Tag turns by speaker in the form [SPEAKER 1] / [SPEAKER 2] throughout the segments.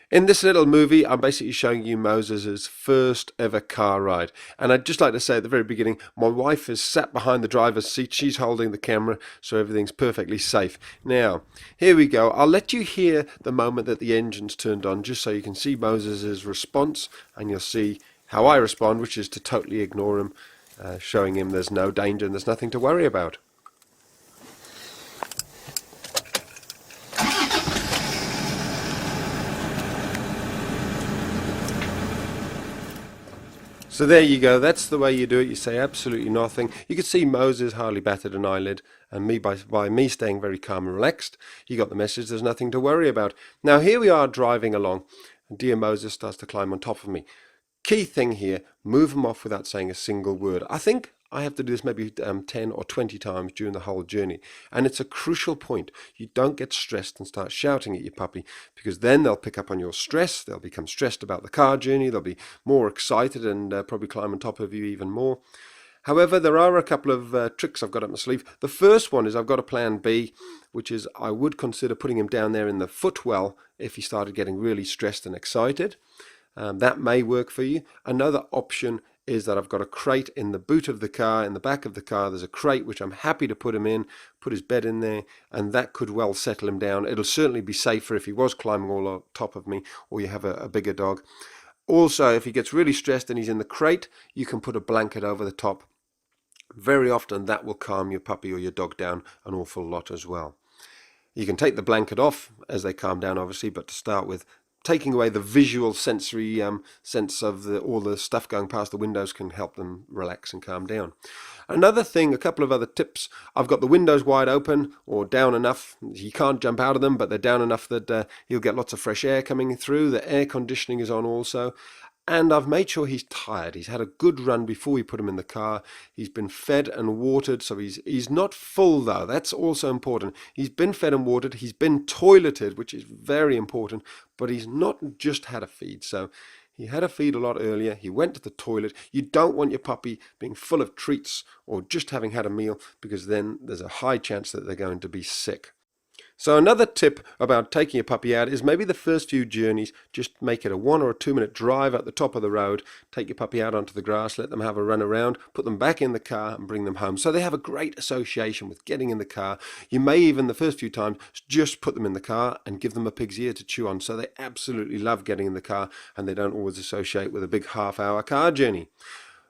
[SPEAKER 1] In this little movie, I'm basically showing you Moses's first ever car ride. And I'd just like to say at the very beginning, my wife is sat behind the driver's seat. She's holding the camera, so everything's perfectly safe. Now, here we go. I'll let you hear the moment that the engine's turned on, just so you can see Moses's response, and you'll see how I respond, which is to totally ignore him, showing him there's no danger and there's nothing to worry about. So there you go. That's the way you do it. You say absolutely nothing. You could see Moses hardly batted an eyelid, and me by me staying very calm and relaxed, he got the message there's nothing to worry about. Now here we are driving along, and dear Moses starts to climb on top of me. Key thing here, move him off without saying a single word. I think I have to do this maybe 10 or 20 times during the whole journey. And it's a crucial point. You don't get stressed and start shouting at your puppy, because then they'll pick up on your stress. They'll become stressed about the car journey. They'll be more excited and probably climb on top of you even more. However, there are a couple of tricks I've got up my sleeve. The first one is I've got a plan B, which is I would consider putting him down there in the footwell if he started getting really stressed and excited. That may work for you. Another option is that I've got a crate in the boot of the car, in the back of the car. There's a crate which I'm happy to put him in, put his bed in there, and that could well settle him down. It'll certainly be safer if he was climbing all on top of me, or you have a bigger dog. Also, if he gets really stressed and he's in the crate, you can put a blanket over the top. Very often that will calm your puppy or your dog down an awful lot as well. You can take the blanket off as they calm down, obviously, but to start with, taking away the visual sensory sense of all the stuff going past the windows can help them relax and calm down. Another thing, a couple of other tips. I've got the windows wide open or down enough. He can't jump out of them, but they're down enough that he'll get lots of fresh air coming through. The air conditioning is on also. And I've made sure he's tired. He's had a good run before we put him in the car. He's been fed and watered, so he's not full though. That's also important. He's been fed and watered. He's been toileted, which is very important, but he's not just had a feed. So he had a feed a lot earlier. He went to the toilet. You don't want your puppy being full of treats or just having had a meal, because then there's a high chance that they're going to be sick. So another tip about taking a puppy out is maybe the first few journeys, just make it a 1 or 2 minute drive at the top of the road, take your puppy out onto the grass, let them have a run around, put them back in the car and bring them home. So they have a great association with getting in the car. You may even, the first few times, just put them in the car and give them a pig's ear to chew on. So they absolutely love getting in the car, and they don't always associate with a big half-hour car journey.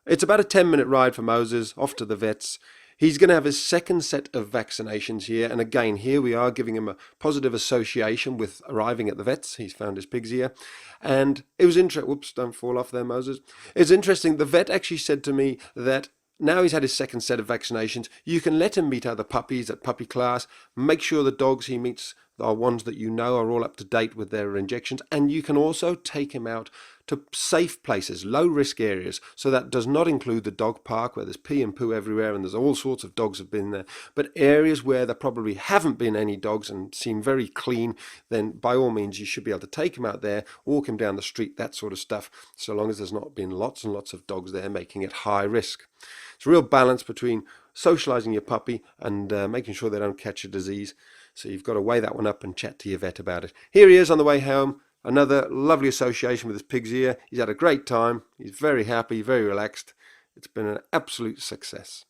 [SPEAKER 1] It's about a 10-minute ride for Moses, off to the vets. He's going to have his second set of vaccinations here, and again, here we are giving him a positive association with arriving at the vets. He's found his pig's ear, and it was interesting. Whoops, don't fall off there, Moses. It's interesting. The vet actually said to me that now he's had his second set of vaccinations, you can let him meet other puppies at puppy class. Make sure the dogs he meets are ones that you know are all up to date with their injections, and you can also take him out to safe places, low risk areas. So that does not include the dog park where there's pee and poo everywhere and there's all sorts of dogs have been there, but areas where there probably haven't been any dogs and seem very clean, then by all means you should be able to take him out there, walk him down the street, that sort of stuff, so long as there's not been lots and lots of dogs there making it high risk. It's a real balance between socializing your puppy and making sure they don't catch a disease. So you've got to weigh that one up and chat to your vet about it. Here he is on the way home. Another lovely association with his pig's ear. He's had a great time. He's very happy, very relaxed. It's been an absolute success.